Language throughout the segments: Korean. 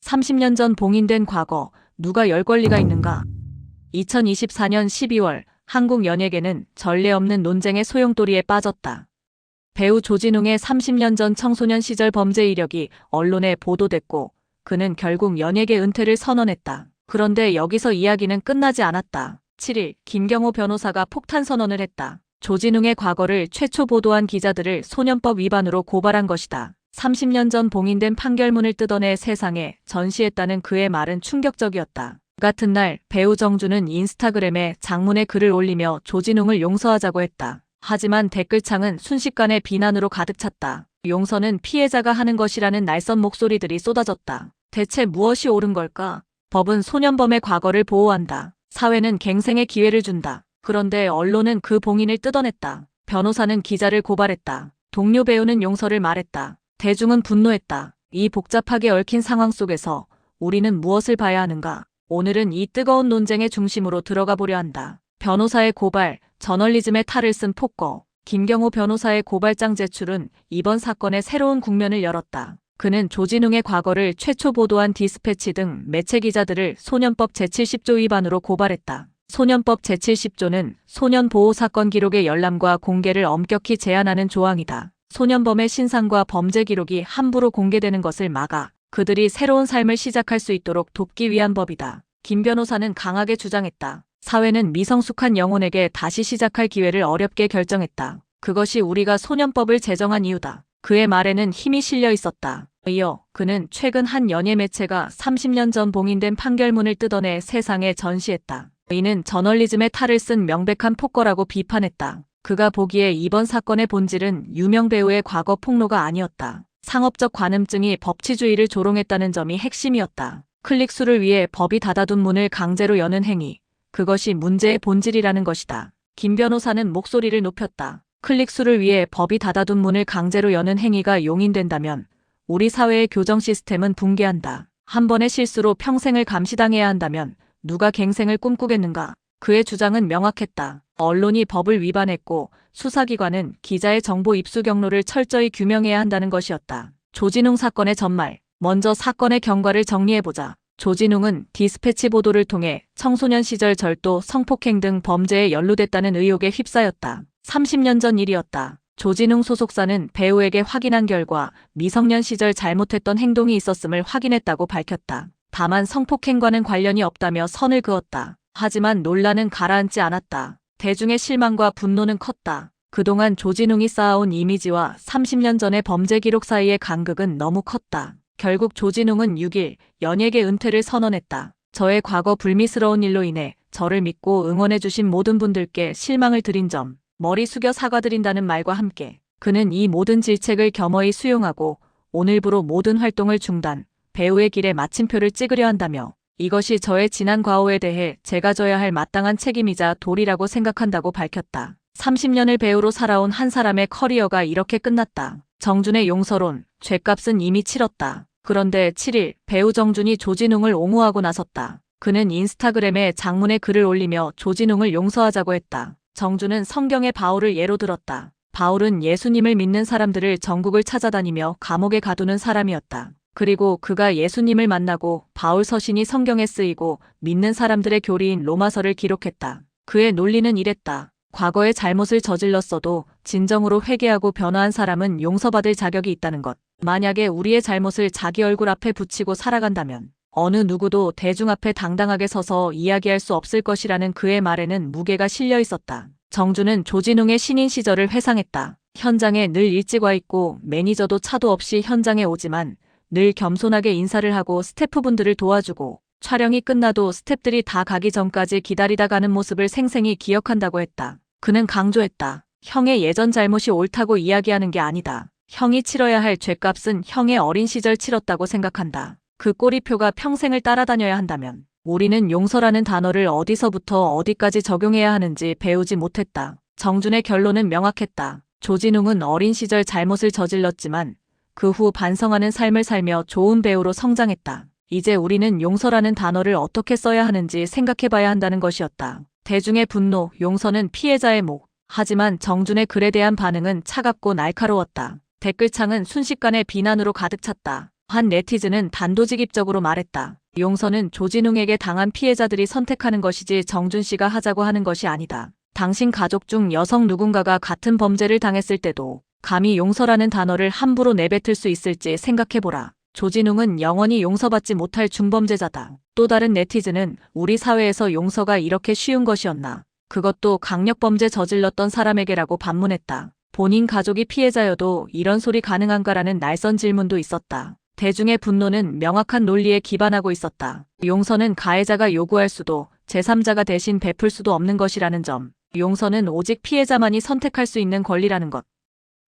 30년 전 봉인된 과거, 누가 열 권리가 있는가? 2024년 12월, 한국 연예계는 전례 없는 논쟁의 소용돌이에 빠졌다. 배우 조진웅의 30년 전 청소년 시절 범죄 이력이 언론에 보도됐고, 그는 결국 연예계 은퇴를 선언했다. 그런데 여기서 이야기는 끝나지 않았다. 7일, 김경호 변호사가 폭탄 선언을 했다. 조진웅의 과거를 최초 보도한 기자들을 소년법 위반으로 고발한 것이다. 30년 전 봉인된 판결문을 뜯어내 세상에 전시했다는 그의 말은 충격적이었다. 같은 날 배우 정주는 인스타그램에 장문의 글을 올리며 조진웅을 용서하자고 했다. 하지만 댓글창은 순식간에 비난으로 가득 찼다. 용서는 피해자가 하는 것이라는 날선 목소리들이 쏟아졌다. 대체 무엇이 옳은 걸까? 법은 소년범의 과거를 보호한다. 사회는 갱생의 기회를 준다. 그런데 언론은 그 봉인을 뜯어냈다. 변호사는 기자를 고발했다. 동료 배우는 용서를 말했다. 대중은 분노했다. 이 복잡하게 얽힌 상황 속에서 우리는 무엇을 봐야 하는가? 오늘은 이 뜨거운 논쟁의 중심으로 들어가 보려 한다. 변호사의 고발, 저널리즘의 탈을 쓴 폭거. 김경호 변호사의 고발장 제출은 이번 사건의 새로운 국면을 열었다. 그는 조진웅의 과거를 최초 보도한 디스패치 등 매체 기자들을 소년법 제70조 위반으로 고발했다. 소년법 제70조는 소년 보호 사건 기록의 열람과 공개를 엄격히 제한하는 조항이다. 소년범의 신상과 범죄 기록이 함부로 공개되는 것을 막아 그들이 새로운 삶을 시작할 수 있도록 돕기 위한 법이다. 김 변호사는 강하게 주장했다. 사회는 미성숙한 영혼에게 다시 시작할 기회를 어렵게 결정했다. 그것이 우리가 소년법을 제정한 이유다. 그의 말에는 힘이 실려 있었다. 이어 그는 최근 한 연예 매체가 30년 전 봉인된 판결문을 뜯어내 세상에 전시했다. 이는 저널리즘의 탈을 쓴 명백한 폭거라고 비판했다. 그가 보기에 이번 사건의 본질은 유명 배우의 과거 폭로가 아니었다. 상업적 관음증이 법치주의를 조롱했다는 점이 핵심이었다. 클릭수를 위해 법이 닫아둔 문을 강제로 여는 행위. 그것이 문제의 본질이라는 것이다. 김 변호사는 목소리를 높였다. 클릭수를 위해 법이 닫아둔 문을 강제로 여는 행위가 용인된다면 우리 사회의 교정 시스템은 붕괴한다. 한 번의 실수로 평생을 감시당해야 한다면 누가 갱생을 꿈꾸겠는가? 그의 주장은 명확했다. 언론이 법을 위반했고 수사기관은 기자의 정보 입수 경로를 철저히 규명해야 한다는 것이었다. 조진웅 사건의 전말. 먼저 사건의 경과를 정리해보자. 조진웅은 디스패치 보도를 통해 청소년 시절 절도, 성폭행 등 범죄에 연루됐다는 의혹에 휩싸였다. 30년 전 일이었다. 조진웅 소속사는 배우에게 확인한 결과 미성년 시절 잘못했던 행동이 있었음을 확인했다고 밝혔다. 다만 성폭행과는 관련이 없다며 선을 그었다. 하지만 논란은 가라앉지 않았다. 대중의 실망과 분노는 컸다. 그동안 조진웅이 쌓아온 이미지와 30년 전의 범죄 기록 사이의 간극은 너무 컸다. 결국 조진웅은 6일 연예계 은퇴를 선언했다. 저의 과거 불미스러운 일로 인해 저를 믿고 응원해주신 모든 분들께 실망을 드린 점, 머리 숙여 사과드린다는 말과 함께 그는 이 모든 질책을 겸허히 수용하고 오늘부로 모든 활동을 중단, 배우의 길에 마침표를 찍으려 한다며 이것이 저의 지난 과오에 대해 제가 져야 할 마땅한 책임이자 도리라고 생각한다고 밝혔다. 30년을 배우로 살아온 한 사람의 커리어가 이렇게 끝났다. 정준의 용서론, 죗값은 이미 치렀다. 그런데 7일 배우 정준이 조진웅을 옹호하고 나섰다. 그는 인스타그램에 장문의 글을 올리며 조진웅을 용서하자고 했다. 정준은 성경의 바울을 예로 들었다. 바울은 예수님을 믿는 사람들을 전국을 찾아다니며 감옥에 가두는 사람이었다. 그리고 그가 예수님을 만나고 바울 서신이 성경에 쓰이고 믿는 사람들의 교리인 로마서를 기록했다. 그의 논리는 이랬다. 과거의 잘못을 저질렀어도 진정으로 회개하고 변화한 사람은 용서받을 자격이 있다는 것. 만약에 우리의 잘못을 자기 얼굴 앞에 붙이고 살아간다면 어느 누구도 대중 앞에 당당하게 서서 이야기할 수 없을 것이라는 그의 말에는 무게가 실려 있었다. 정준은 조진웅의 신인 시절을 회상했다. 현장에 늘 일찍 와 있고 매니저도 차도 없이 현장에 오지만 늘 겸손하게 인사를 하고 스태프분들을 도와주고 촬영이 끝나도 스태프들이 다 가기 전까지 기다리다 가는 모습을 생생히 기억한다고 했다. 그는 강조했다. 형의 예전 잘못이 옳다고 이야기하는 게 아니다. 형이 치러야 할 죗값은 형의 어린 시절 치렀다고 생각한다. 그 꼬리표가 평생을 따라다녀야 한다면 우리는 용서라는 단어를 어디서부터 어디까지 적용해야 하는지 배우지 못했다. 정준의 결론은 명확했다. 조진웅은 어린 시절 잘못을 저질렀지만 그 후 반성하는 삶을 살며 좋은 배우로 성장했다. 이제 우리는 용서라는 단어를 어떻게 써야 하는지 생각해봐야 한다는 것이었다. 대중의 분노, 용서는 피해자의 목. 하지만 정준의 글에 대한 반응은 차갑고 날카로웠다. 댓글창은 순식간에 비난으로 가득 찼다. 한 네티즌은 단도직입적으로 말했다. 용서는 조진웅에게 당한 피해자들이 선택하는 것이지 정준 씨가 하자고 하는 것이 아니다. 당신 가족 중 여성 누군가가 같은 범죄를 당했을 때도 감히 용서라는 단어를 함부로 내뱉을 수 있을지 생각해보라. 조진웅은 영원히 용서받지 못할 중범죄자다. 또 다른 네티즌은 우리 사회에서 용서가 이렇게 쉬운 것이었나. 그것도 강력범죄 저질렀던 사람에게라고 반문했다. 본인 가족이 피해자여도 이런 소리 가능한가라는 날선 질문도 있었다. 대중의 분노는 명확한 논리에 기반하고 있었다. 용서는 가해자가 요구할 수도 제3자가 대신 베풀 수도 없는 것이라는 점. 용서는 오직 피해자만이 선택할 수 있는 권리라는 것.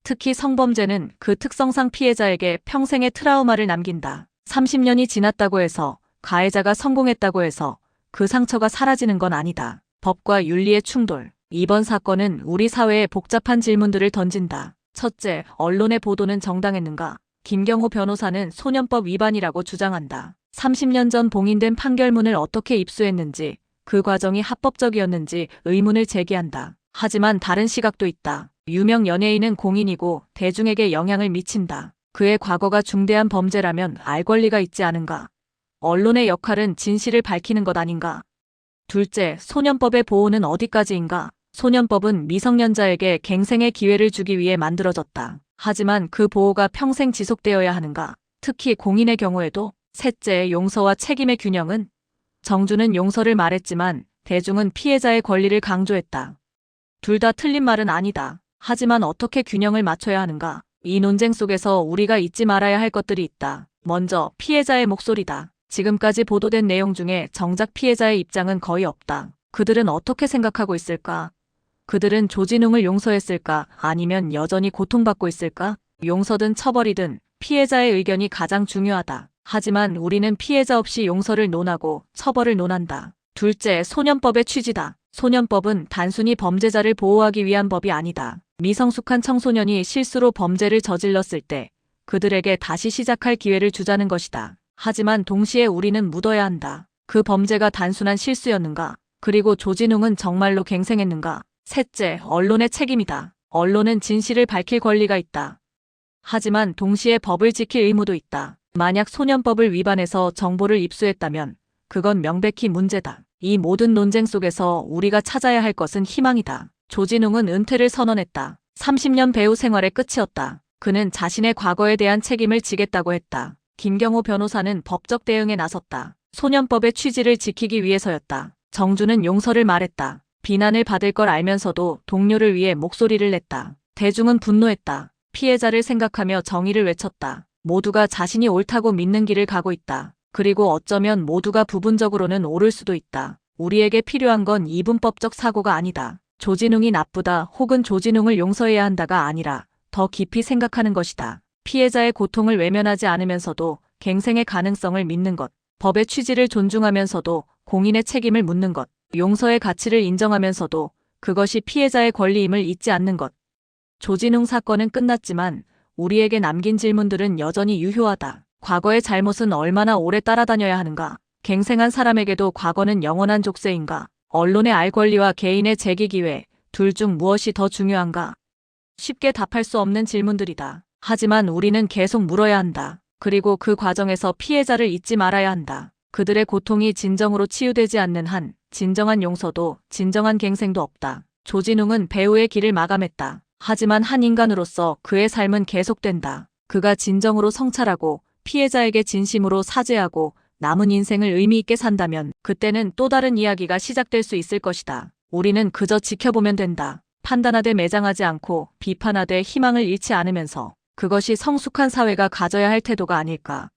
특히 성범죄는 그 특성상 피해자에게 평생의 트라우마를 남긴다. 30년이 지났다고 해서 가해자가 성공했다고 해서 그 상처가 사라지는 건 아니다. 법과 윤리의 충돌. 이번 사건은 우리 사회에 복잡한 질문들을 던진다. 첫째, 언론의 보도는 정당했는가? 김경호 변호사는 소년법 위반이라고 주장한다. 30년 전 봉인된 판결문을 어떻게 입수했는지, 그 과정이 합법적이었는지 의문을 제기한다. 하지만 다른 시각도 있다. 유명 연예인은 공인이고 대중에게 영향을 미친다. 그의 과거가 중대한 범죄라면 알 권리가 있지 않은가? 언론의 역할은 진실을 밝히는 것 아닌가? 둘째, 소년법의 보호는 어디까지인가? 소년법은 미성년자에게 갱생의 기회를 주기 위해 만들어졌다. 하지만 그 보호가 평생 지속되어야 하는가? 특히 공인의 경우에도. 셋째, 용서와 책임의 균형은? 정준은 용서를 말했지만 대중은 피해자의 권리를 강조했다. 둘 다 틀린 말은 아니다. 하지만 어떻게 균형을 맞춰야 하는가? 이 논쟁 속에서 우리가 잊지 말아야 할 것들이 있다. 먼저 피해자의 목소리다. 지금까지 보도된 내용 중에 정작 피해자의 입장은 거의 없다. 그들은 어떻게 생각하고 있을까? 그들은 조진웅을 용서했을까? 아니면 여전히 고통받고 있을까? 용서든 처벌이든 피해자의 의견이 가장 중요하다. 하지만 우리는 피해자 없이 용서를 논하고 처벌을 논한다. 둘째, 소년법의 취지다. 소년법은 단순히 범죄자를 보호하기 위한 법이 아니다. 미성숙한 청소년이 실수로 범죄를 저질렀을 때 그들에게 다시 시작할 기회를 주자는 것이다. 하지만 동시에 우리는 묻어야 한다. 그 범죄가 단순한 실수였는가? 그리고 조진웅은 정말로 갱생했는가? 셋째, 언론의 책임이다. 언론은 진실을 밝힐 권리가 있다. 하지만 동시에 법을 지킬 의무도 있다. 만약 소년법을 위반해서 정보를 입수했다면 그건 명백히 문제다. 이 모든 논쟁 속에서 우리가 찾아야 할 것은 희망이다. 조진웅은 은퇴를 선언했다. 30년 배우 생활의 끝이었다. 그는 자신의 과거에 대한 책임을 지겠다고 했다. 김경호 변호사는 법적 대응에 나섰다. 소년법의 취지를 지키기 위해서였다. 정준은 용서를 말했다. 비난을 받을 걸 알면서도 동료를 위해 목소리를 냈다. 대중은 분노했다. 피해자를 생각하며 정의를 외쳤다. 모두가 자신이 옳다고 믿는 길을 가고 있다. 그리고 어쩌면 모두가 부분적으로는 옳을 수도 있다. 우리에게 필요한 건 이분법적 사고가 아니다. 조진웅이 나쁘다 혹은 조진웅을 용서해야 한다가 아니라 더 깊이 생각하는 것이다. 피해자의 고통을 외면하지 않으면서도 갱생의 가능성을 믿는 것. 법의 취지를 존중하면서도 공인의 책임을 묻는 것. 용서의 가치를 인정하면서도 그것이 피해자의 권리임을 잊지 않는 것. 조진웅 사건은 끝났지만 우리에게 남긴 질문들은 여전히 유효하다. 과거의 잘못은 얼마나 오래 따라다녀야 하는가? 갱생한 사람에게도 과거는 영원한 족쇄인가? 언론의 알 권리와 개인의 재기 기회, 둘 중 무엇이 더 중요한가? 쉽게 답할 수 없는 질문들이다. 하지만 우리는 계속 물어야 한다. 그리고 그 과정에서 피해자를 잊지 말아야 한다. 그들의 고통이 진정으로 치유되지 않는 한 진정한 용서도 진정한 갱생도 없다. 조진웅은 배우의 길을 마감했다. 하지만 한 인간으로서 그의 삶은 계속된다. 그가 진정으로 성찰하고 피해자에게 진심으로 사죄하고 남은 인생을 의미 있게 산다면 그때는 또 다른 이야기가 시작될 수 있을 것이다. 우리는 그저 지켜보면 된다. 판단하되 매장하지 않고 비판하되 희망을 잃지 않으면서. 그것이 성숙한 사회가 가져야 할 태도가 아닐까.